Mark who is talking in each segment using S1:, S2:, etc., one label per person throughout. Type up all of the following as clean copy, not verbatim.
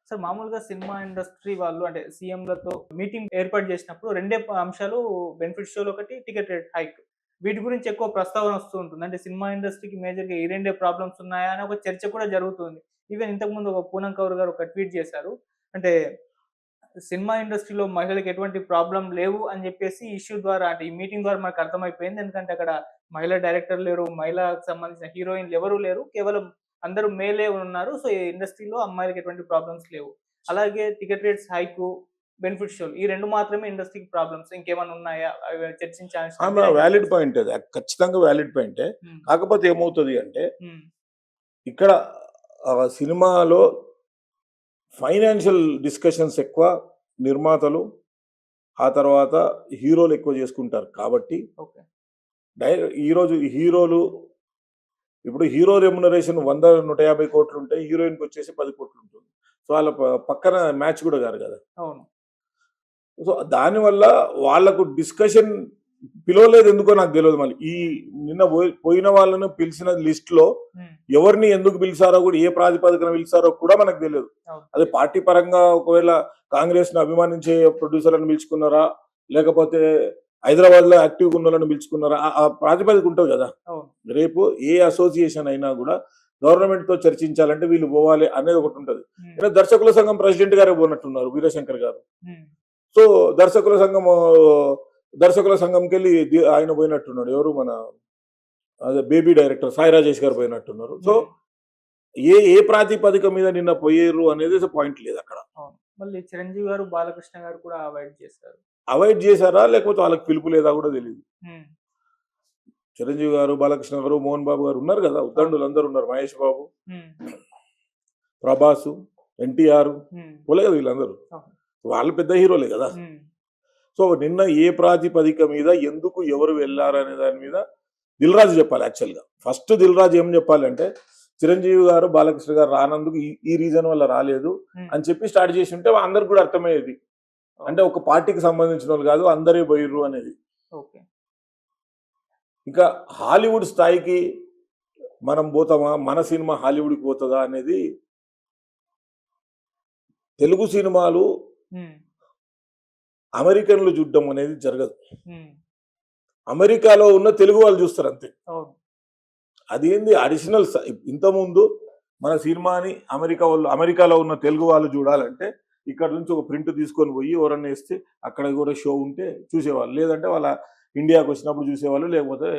S1: Sir మామూలుగా cinema industry వాళ్ళు అంటే సీఎంలతో మీటింగ్ ఏర్పాటు చేసినప్పుడు రెండే అంశాలు బెనిఫిట్ షోలు ఒకటి టికెట్ రేట్ హైక్. వీటి గురించి ఎక్కువ ప్రస్తావన వస్తూ ఉంటుంది. అంటే సినిమా ఇండస్ట్రీకి మేజర్‌గా ఈ రెండే ప్రాబ్లమ్స్ ఉన్నాయా అని ఒక చర్చ కూడా జరుగుతుంది. ఈవెన్ ఇంతకుముందు ఒక పూనం కౌర్ గారు ఒక ట్వీట్ చేశారు. అంటే సినిమా ఇండస్ట్రీలో మహిళలకు ఎటువంటి ప్రాబ్లమ్ లేవు అని చెప్పేసి ఇష్యూ ద్వారా అంటే ఈ మీటింగ్ ద్వారా మనకు అర్థమైపోయింది. ఎందుకంటే అక్కడ మహిళా డైరెక్టర్ లేరు, మహిళకు సంబంధించిన హీరోయిన్‌లు ఎవరు లేరు. కేవలం అందరూ మేలే ఉన్నారు. సో, ఈ ఇండస్ట్రీలో అమ్మాయిలకి ఎటువంటి ప్రాబ్లమ్స్ లేవు. అలాగే టికెట్ రేట్స్ హైకు, బెనిఫిట్ షోలు ఈ 2 మాత్రమే ఇండస్ట్రీకి ప్రాబ్లమ్స్. ఇంకేమన్నా ఉన్నాయా? అవి చర్చించాల్సిన
S2: వ్యాలిడ్ పాయింట్ అది. ఖచ్చితంగా వ్యాలిడ్ పాయింటే. కాకపోతే ఏమవుతది అంటే ఇక్కడ సినిమాలో ఫైనాన్షియల్ డిస్కషన్స్ ఎక్కువ, నిర్మాతలు ఆ తర్వాత హీరోలు ఎక్కువ చేసుకుంటారు కాబట్టి ఈరోజు హీరోలు ఇప్పుడు హీరో రెమ్యునరేషన్ 100-150 కోట్లు ఉంటాయి, హీరోయిన్కి వచ్చేసి 10 కోట్లు ఉంటుంది. సో వాళ్ళ పక్కన మ్యాచ్ కూడా కాదు కదా. సో దానివల్ల వాళ్ళకు డిస్కషన్ పిలవలేదు ఎందుకో నాకు తెలియదు. మళ్ళీ ఈ నిన్న పోయిన వాళ్ళను పిలిచిన లిస్ట్ లో ఎవరిని ఎందుకు పిలిచారో కూడా, ఏ ప్రాతిపదికన పిలిచారో కూడా మనకు తెలియదు. అదే పార్టీ పరంగా ఒకవేళ కాంగ్రెస్ ను అభిమానించే ప్రొడ్యూసర్లను పిలుచుకున్నారా, లేకపోతే హైదరాబాద్ లో యాక్టివ్గా ఉన్న వాళ్ళని పిలుచుకున్నారా, ఆ ప్రాతిపదిక ఉంటుంది కదా. రేపు ఏ అసోసియేషన్ అయినా కూడా గవర్నమెంట్ తో చర్చించాలంటే వీళ్ళు పోవాలి అనేది ఒకటి ఉంటుంది. దర్శకుల సంఘం ప్రెసిడెంట్ గారే పోనట్టున్నారు, వీరశంకర్ గారు. సో దర్శకుల సంఘంకి వెళ్ళి ఆయన పోయినట్టున్నాడు. ఎవరు మన అదే బేబీ డైరెక్టర్ సాయి రాజేష్ గారు పోయినట్టున్నారు. సో ఏ ప్రాతిపదిక మీద నిన్న పోయారు అనేది పాయింట్ లేదు అక్కడ.
S1: మళ్ళీ చిరంజీవి గారు, బాలకృష్ణ గారు కూడా
S2: అవాయిడ్ చేశారా లేకపోతే వాళ్ళకి పిలుపు లేదా కూడా తెలియదు. చిరంజీవి గారు, బాలకృష్ణ గారు, మోహన్ బాబు గారు ఉన్నారు కదా, ఉద్దండులు అందరు ఉన్నారు, మహేష్ బాబు, ప్రభాసు, ఎన్టీఆర్ పోలే కదా వీళ్ళందరూ. వాళ్ళు పెద్ద హీరోలే కదా. సో నిన్న ఏ ప్రాతిపదిక మీద ఎందుకు ఎవరు వెళ్ళారనే దాని మీద దిల్ రాజు చెప్పాలి. యాక్చువల్గా ఫస్ట్ దిల్ రాజు ఏం చెప్పాలంటే, చిరంజీవి గారు, బాలకృష్ణ గారు రానందుకు ఈ రీజన్ వల్ల రాలేదు అని చెప్పి స్టార్ట్ చేసి ఉంటే అందరికి కూడా అర్థమయ్యేది. అంటే ఒక పార్టీకి సంబంధించిన వాళ్ళు కాదు, అందరే పోయిర్రు అనేది. ఇంకా హాలీవుడ్ స్థాయికి మనం పోతామా, మన సినిమా హాలీవుడ్కి పోతుందా అనేది, తెలుగు సినిమాలు అమెరికన్లు చూడడం అనేది జరగదు. అమెరికాలో ఉన్న తెలుగు వాళ్ళు చూస్తారు అంతే. అదేంది అడిషనల్. ఇంతకుముందు మన సినిమాని అమెరికాలో ఉన్న తెలుగు వాళ్ళు చూడాలంటే ఇక్కడ నుంచి ఒక ప్రింట్ తీసుకొని పోయి ఎవరన్నా వేస్తే అక్కడ కూడా షో ఉంటే చూసేవాళ్ళు, లేదంటే వాళ్ళ ఇండియాకి వచ్చినప్పుడు చూసేవాళ్ళు, లేకపోతే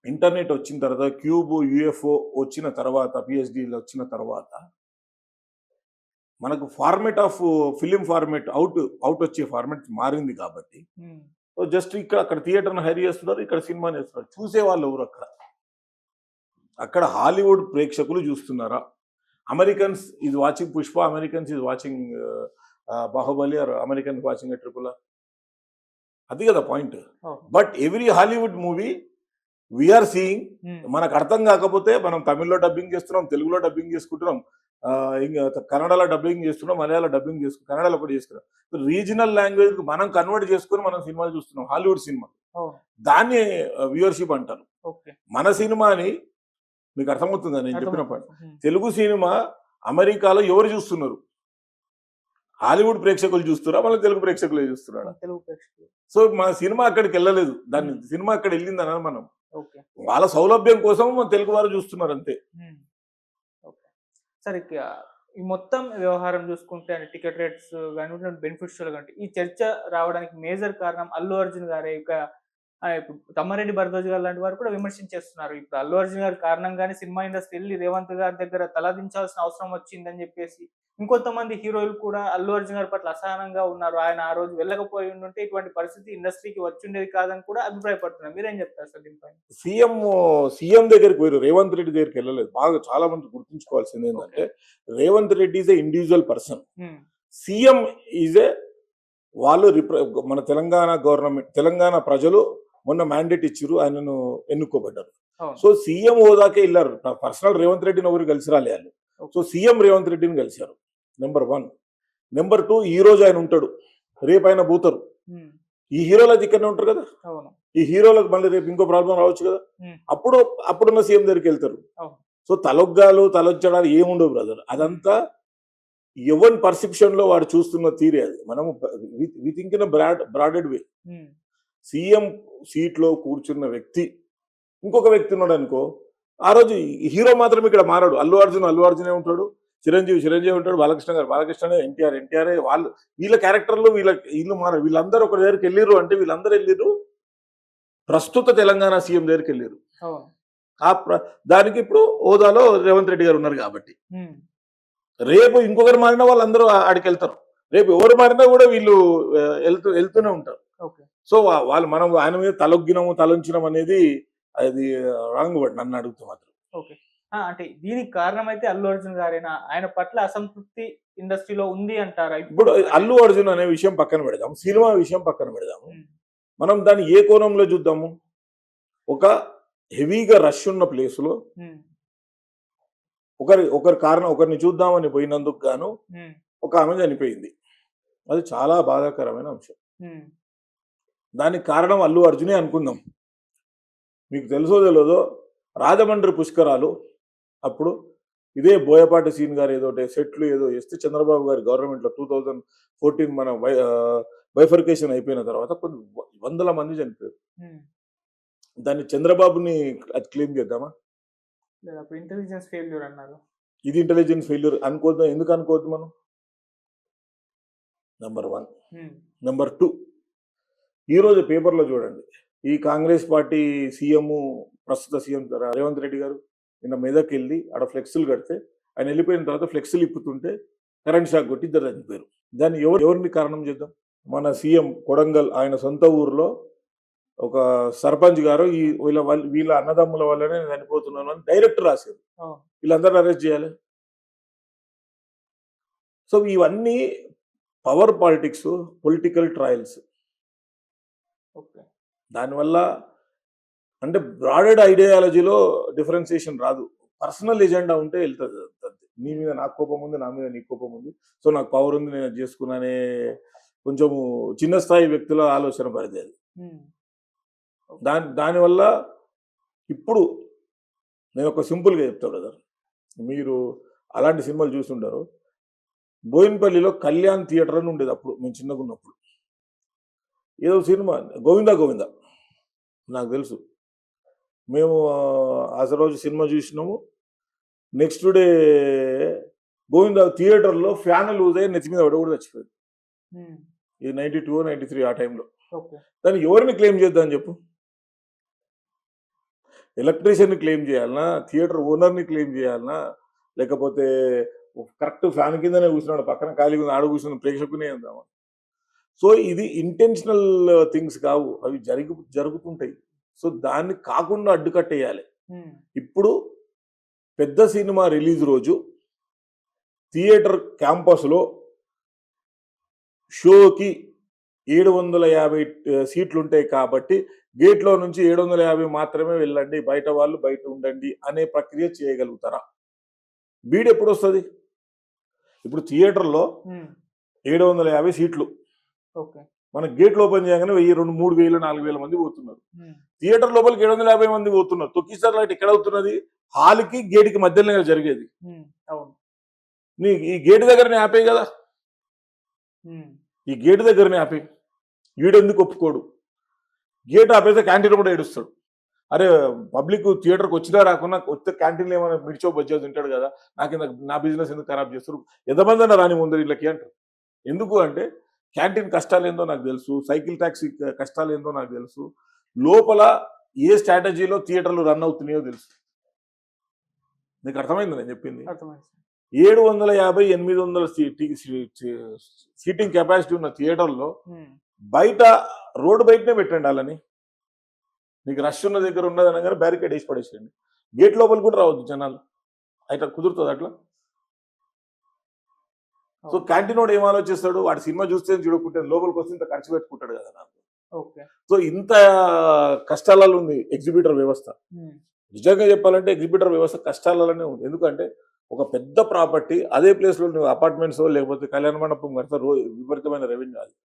S2: ఇంటర్నెట్ వచ్చిన తర్వాత, క్యూబ్, యుఎఫ్ఓ వచ్చిన తర్వాత, పిహెచ్డీలు వచ్చిన తర్వాత మనకు format of film format out వచ్చే ఫార్మేట్ మారింది కాబట్టి జస్ట్ అక్కడ థియేటర్ను హైర్ చేస్తున్నారు, ఇక్కడ సినిమాని వేస్తున్నారు. చూసేవాళ్ళు ఎవరు అక్కడ హాలీవుడ్ ప్రేక్షకులు చూస్తున్నారా? Americans is watching Pushpa, Americans is watching Baahubali, are Americans watching triple R. అది కదా point. But every Hollywood movie we are seeing. మనకు అర్థం కాకపోతే మనం తమిళ్లో డబ్బింగ్ చేస్తున్నాం, తెలుగులో డబ్బింగ్ చేసుకుంటున్నాం, కన్నడలో డబ్బింగ్ చేస్తున్నాం, మలయాళ డబ్బింగ్ చేసుకున్నాం, కన్నడలో కూడా చేసుకున్నాం. రీజనల్ లాంగ్వేజ్ మనం కన్వర్ట్ చేసుకుని మనం సినిమాలు చూస్తున్నాం, హాలీవుడ్ సినిమా. దాన్ని వ్యూవర్షిప్ అంటారు. మన సినిమాని మీకు అర్థమవుతుందా నేను చెప్పిన పాయింట్? తెలుగు సినిమా అమెరికాలో ఎవరు చూస్తున్నారు? హాలీవుడ్ ప్రేక్షకులు చూస్తారా, మన తెలుగు ప్రేక్షకులే చూస్తున్నారా? సో మన సినిమా అక్కడికి వెళ్ళలేదు, దాన్ని సినిమా అక్కడ వెళ్ళింది అన్నది మనం. వాళ్ళ సౌలభ్యం కోసం మన తెలుగు వారు చూస్తున్నారు అంతే.
S1: సరే, ఈ మొత్తం వ్యవహారం చూసుకుంటే టికెట్ రేట్స్ కానీ, బెనిఫిట్ షోలు కానీ, ఈ చర్చ రావడానికి మేజర్ కారణం అల్లు అర్జున్ గారే. ఇప్పుడు తమ్మారెడ్డి భరద్వాజ్ గారు లాంటి వారు కూడా విమర్శించేస్తున్నారు. ఇప్పుడు అల్లు అర్జున్ గారి కారణంగానే సినిమా ఇండస్ట్రీ వెళ్ళి రేవంత్ గారి దగ్గర తలదించాల్సిన అవసరం వచ్చిందని చెప్పేసి ఇంకొంతమంది హీరోలు కూడా అల్లు అర్జున్ గారి పట్ల అసహనంగా ఉన్నారు. ఆయన ఆ రోజు వెళ్ళకపోయి ఉంటే ఇటువంటి పరిస్థితి ఇండస్ట్రీకి వచ్చిండేది కాదని కూడా అభిప్రాయపడుతున్నారు. మీరేం చెప్తారు సార్ దీనిపై?
S2: సీఎం దగ్గరికి పోయారు, రేవంత్ రెడ్డి దగ్గరికి వెళ్ళలేదు. బాగా చాలా మంది గుర్తుంచుకోవాల్సింది ఏంటంటే, Revanth Reddy is a individual person, CM is a వాళ్ళు మన తెలంగాణ గవర్నమెంట్, తెలంగాణ ప్రజలు మొన్న మ్యాండేట్ ఇచ్చారు, ఆయనను ఎన్నుకోబడ్డారు. సో సీఎం హోదాకే వెళ్ళారు. పర్సనల్ రేవంత్ రెడ్డిని ఎవరు కలిసి రాలేదు. సో సీఎం రేవంత్ రెడ్డిని కలిశారు, నెంబర్ 1. నెంబర్ 2, ఈ రోజు ఆయన ఉంటాడు, రేపు ఆయన పోతారు. ఈ హీరోలకు ఇక్కడనే ఉంటారు కదా. ఈ హీరోలకు మళ్ళీ రేపు ఇంకో ప్రాబ్లం రావచ్చు కదా. అప్పుడున్న సీఎం దగ్గరికి వెళ్తారు. సో తలొగ్గాలు తలొచ్చడాలు ఏముండవు బ్రదర్. అదంతా ఎవరి పర్సెప్షన్ లో వాడు చూస్తున్న తీరే అది. మనము we think in broader way. CM seat లో కూర్చున్న వ్యక్తి ఇంకొక వ్యక్తి ఉన్నాడు అనుకో, ఆ రోజు హీరో మాత్రం ఇక్కడ మారాడు. అల్లు అర్జునే ఉంటాడు, చిరంజీవి ఉంటాడు, బాలకృష్ణ ఎన్టీఆర్ వాళ్ళు వీళ్ళ క్యారెక్టర్లు వీళ్ళు మారారు. వీళ్ళందరూ ఒక దగ్గరికి వెళ్ళిర్రు అంటే వీళ్ళందరూ వెళ్ళిర్రు ప్రస్తుత తెలంగాణ సీఎం దగ్గరికి వెళ్ళారు. దానికి ఇప్పుడు హోదాలో రేవంత్ రెడ్డి గారు ఉన్నారు కాబట్టి. రేపు ఇంకొకరు మారినా వాళ్ళందరూ ఆడికి వెళ్తారు. రేపు ఎవరు మారినా కూడా వీళ్ళు వెళ్తూనే ఉంటారు. సో వాళ్ళు మనం ఆయన మీద తలొంచినం అనేది అది రాంగ్ వర్డ్ నన్ను అడుగుతూ మాత్రం.
S1: ఓకే, అంటే దీనికి కారణం అయితే అల్లు అర్జున్ గారేనా? ఆయన పట్ల అసంతృప్తి ఇండస్ట్రీలో ఉంది అంటారా?
S2: ఇప్పుడు అల్లు అర్జున్ అనే విషయం పక్కన పెడదాం, సినిమా విషయం పక్కన పెడదాము. మనం దాన్ని ఏ కోణంలో చూద్దాము? ఒక హెవీగా రష్ ఉన్న ప్లేస్ లో ఒకరిని చూద్దామని పోయినందుకు గాను ఒక ఆమె చనిపోయింది. అది చాలా బాధాకరమైన అంశం. దానికి కారణం అల్లు అర్జునే అనుకుందాం. మీకు తెలుసో తెలియదో రాజమండ్రి పుష్కరాలు అప్పుడు ఇదే బోయపాటి సీన్ గారు ఏదో సెట్లు ఏదో వేస్తే చంద్రబాబు గారి గవర్నమెంట్ లో 2014 మన బైఫర్కేషన్ అయిపోయిన తర్వాత కొన్ని వందల మంది చనిపోయారు. దాన్ని చంద్రబాబుని అది క్లెయిమ్ చేద్దామా?
S1: ఇంటెలిజెన్స్ ఫెయిల్యూర్ అన్నారు.
S2: ఇది ఇంటెలిజెన్స్ ఫెయిల్యూర్ అనుకోద్దాం. ఎందుకు అనుకోవద్దు మనం? నెంబర్ 1. నెంబర్ 2, ఈరోజు పేపర్లో చూడండి, ఈ కాంగ్రెస్ పార్టీ సీఎం ప్రస్తుత సీఎం రేవంత్ రెడ్డి గారు నిన్న మెదక్ వెళ్ళి ఆడ ఫ్లెక్సులు కడితే ఆయన వెళ్ళిపోయిన తర్వాత ఫ్లెక్సులు ఇప్పుతుంటే కరెంట్ షాక్ కొట్టి ఇద్దరు చనిపోయారు. దాన్ని ఎవరిని కారణం చేద్దాం? మన సీఎం కొడంగల్ ఆయన సొంత ఊర్లో ఒక సర్పంచ్ గారు వీళ్ళ అన్నదమ్ముల వల్లనే చనిపోతున్నాను అని డైరెక్ట్ రాశారు. వీళ్ళందరూ అరెస్ట్ చేయాలి. సో ఇవన్నీ పవర్ పాలిటిక్స్, పొలిటికల్ ట్రయల్స్. దానివల్ల అంటే బ్రాడెడ్ ఐడియాలజీలో డిఫరెన్సియేషన్ రాదు. పర్సనల్ ఎజెండా ఉంటే వెళ్తుంది. నీ మీద నాకు కోపం ఉంది, నా మీద నీకు కోపం ఉంది, సో నాకు పవర్ ఉంది, నేను చేసుకున్నానే కొంచెము చిన్న స్థాయి వ్యక్తుల ఆలోచన పరిధి అది. దానివల్ల ఇప్పుడు నేను ఒక సింపుల్గా చెప్తా బ్రదర్, మీరు అలాంటి సినిమాలు చూస్తుంటారు. బోయిన్పల్లిలో కళ్యాణ్ థియేటర్ అని ఉండేది అప్పుడు మేము చిన్నగా ఉన్నప్పుడు. ఏదో సినిమా గోవిందా నాకు తెలుసు. మేము రోజు సినిమా చూసినాము. నెక్స్ట్ డే గోవిందా థియేటర్లో ఫ్యాన్ లూజ్ అయ్యి నెత్తి మీద కూడా చచ్చిపోయింది. ఇది 92, 93 ఆ టైంలో. దాన్ని ఎవరిని క్లెయిమ్ చేద్దామని చెప్పు? ఎలక్ట్రీషియన్ని క్లెయిమ్ చేయాలన్నా, థియేటర్ ఓనర్ని క్లెయిమ్ చేయాలన్నా, లేకపోతే కరెక్ట్ ఫ్యాన్ కిందనే కూర్చున్నాడు, పక్కన ఖాళీగా ఆడ కూర్చున్న ప్రేక్షకునే ఉందామా? సో ఇది ఇంటెన్షనల్ థింగ్స్ కావు, అవి జరుగుతుంటాయి. సో దాన్ని కాకుండా అడ్డుకట్టేయాలి. ఇప్పుడు పెద్ద సినిమా రిలీజ్ రోజు థియేటర్ క్యాంపస్లో షోకి 750 సీట్లు ఉంటాయి కాబట్టి గేట్లో నుంచి 750 మాత్రమే వెళ్ళండి, బయట వాళ్ళు బయట ఉండండి అనే ప్రక్రియ చేయగలుగుతారా? బీడ్ ఎప్పుడు వస్తుంది? ఇప్పుడు థియేటర్లో 750 సీట్లు, మన గేట్లు ఓపెన్ చేయగానే 1000, 2,000, 3,000, 4,000 మంది పోతున్నారు. థియేటర్ లోపలికి 750 మంది పోతున్నారు. తొక్కిసార్ లైట్ ఎక్కడ అవుతున్నది? హాల్కి గేట్కి మధ్యలో జరిగేది. ఈ గేట్ దగ్గరనే ఆపే కదా, ఈ గేట్ దగ్గరనే ఆపే. వీడెందుకు ఒప్పుకోడు? గేట్ ఆపేస్తే క్యాంటీన్ కూడా ఏడుస్తాడు. అరే పబ్లిక్ థియేటర్కి వచ్చినా రాకున్నా వస్తే క్యాంటీన్లో ఏమైనా మిర్చో బజ్జో తింటాడు కదా, నా బిజినెస్ ఎందుకు ఖరాబ్ చేస్తారు? ఎంతమంది అన్న రాని ముందర వీళ్ళకి అంటారు. ఎందుకు అంటే క్యాంటీన్ కష్టాలు ఏందో నాకు తెలుసు, సైకిల్ ట్యాక్సీ కష్టాలు ఏందో నాకు తెలుసు, లోపల ఏ స్ట్రాటజీలో థియేటర్లు రన్ అవుతున్నాయో తెలుసు. నీకు అర్థమైంది నేను చెప్పింది? 750, 800 సీటింగ్ కెపాసిటీ ఉన్న థియేటర్లో బయట రోడ్డు బయటనే పెట్టండి వాళ్ళని. నీకు రష్ ఉన్న దగ్గర ఉన్నది అనగానే బ్యారికేడ్ వేసి పడేసేయండి. గేట్ లోపల కూడా రావద్దు జనాలు. అయితే కుదురుతుంది అట్లా? సో క్యాంటీన్ వాడు ఏం ఆలోచిస్తాడు? వాడి సినిమా చూస్తే చూడకుంటే లోపలికి వస్తే ఇంత ఖర్చు పెట్టుకుంటాడు కదా నాకు. సో ఇంత కష్టాలలో ఉంది ఎగ్జిబిటర్ వ్యవస్థ. నిజంగా చెప్పాలంటే ఎగ్జిబిటర్ వ్యవస్థ కష్టాలలోనే ఉంది. ఎందుకంటే ఒక పెద్ద ప్రాపర్టీ అదే ప్లేస్ లో నువ్వు అపార్ట్మెంట్స్ లేకపోతే కళ్యాణ మండపం కడితే విపరీతమైన రెవెన్యూ అది.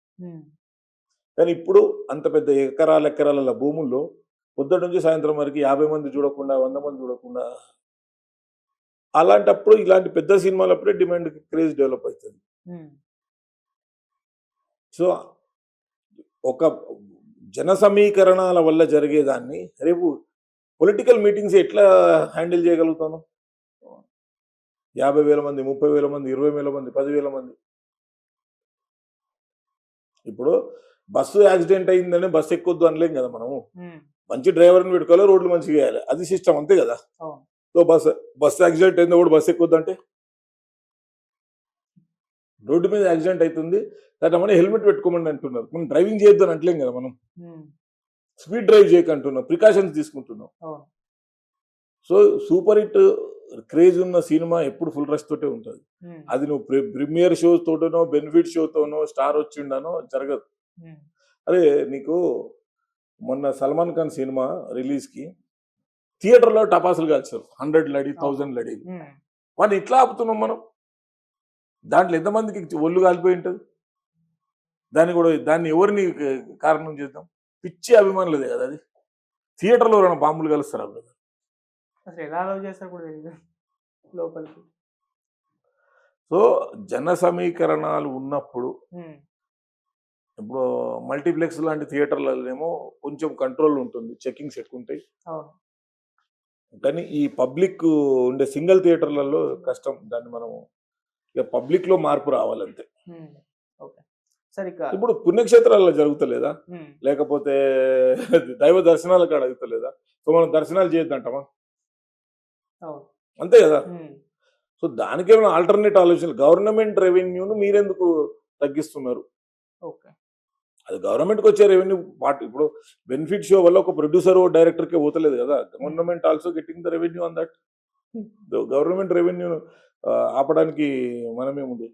S2: కానీ ఇప్పుడు అంత పెద్ద ఎకరాల భూముల్లో పొద్దుట నుంచి సాయంత్రం వరకు 50 మంది చూడకుండా, 100 మంది చూడకుండా అలాంటప్పుడు ఇలాంటి పెద్ద సినిమాలప్పుడే డిమాండ్ క్రేజ్ డెవలప్ అవుతుంది. సో ఒక జన సమీకరణాల వల్ల జరిగేదాన్ని రేపు పొలిటికల్ మీటింగ్స్ ఎట్లా హ్యాండిల్ చేయగలుగుతాను? 50,000 మంది, 30,000 మంది, 20,000 మంది, 10,000 మంది. ఇప్పుడు బస్సు యాక్సిడెంట్ అయిందని బస్సు ఎక్కొద్దు అనలేం కదా మనము. మంచి డ్రైవర్ని పెట్టుకోవాలి, రోడ్లు మంచిగా వేయాలి, అది సిస్టమ్ అంతే కదా. సో బస్సు యాక్సిడెంట్ అయింది కూడా బస్సు ఎక్కొద్దు అంటే రోడ్డు మీద యాక్సిడెంట్ అవుతుంది మన హెల్మెట్ పెట్టుకోమని అంటున్నారు. మనం డ్రైవింగ్ చేయొద్దు అని అంటలేం కదా. మనం స్పీడ్ డ్రైవ్ చేయకంటున్నాం, ప్రికాషన్స్ తీసుకుంటున్నాం. సో సూపర్ హిట్ క్రేజ్ ఉన్న సినిమా ఎప్పుడు ఫుల్ రష్ తోటే ఉంటుంది. అది నువ్వు ప్రీమియర్ షో తోటనో బెనిఫిట్ షోతోనో స్టార్ వచ్చిండనో జరగదు. అరే నీకు మొన్న సల్మాన్ ఖాన్ సినిమా రిలీజ్ కి థియేటర్లో టపాసులు కాల్చారు, 100 లడి 1000 లడి. వాడిని ఇట్లా ఆపుతున్నాం మనం. దాంట్లో ఎంతమందికి ఒళ్ళు కాలిపోయి ఉంటుంది. దాన్ని ఎవరిని కారణం చేద్దాం? పిచ్చి అభిమానులదే కదా అది. థియేటర్లో ఎవరైనా బాంబులు కలుస్తారు అప్పుడు.
S1: అసలు ఎలా అలౌ చేస్తారు కూడా తెలియదు లోపలికి.
S2: సో జన సమీకరణాలు ఉన్నప్పుడు ఇప్పుడు మల్టీప్లెక్స్ లాంటి థియేటర్లలోనేమో కొంచెం కంట్రోల్ ఉంటుంది, చెకింగ్స్ ఎక్కువ ఉంటాయి. కానీ ఈ పబ్లిక్ ఉండే సింగిల్ థియేటర్లలో కష్టం. దాన్ని మనం ఇక పబ్లిక్ లో మార్పు రావాలంతే. ఇప్పుడు పుణ్యక్షేత్రాల్లో జరుగుతలేదా, లేకపోతే దైవ దర్శనాల కాడ జరుగుతలేదా? సో మనం దర్శనాలు చేయొద్దంటామా? అంతే కదా. సో దానికేమైనా ఆల్టర్నేట్ ఆలోచనలు. గవర్నమెంట్ రెవెన్యూను మీరెందుకు తగ్గిస్తున్నారు? అది గవర్నమెంట్కి వచ్చే రెవెన్యూ పార్ట్. ఇప్పుడు బెనిఫిట్ షో వల్ల ఒక ప్రొడ్యూసర్ డైరెక్టర్కే పోతలేదు కదా. Government also getting the revenue on that. Government revenue ఆపడానికి మనమేముంది?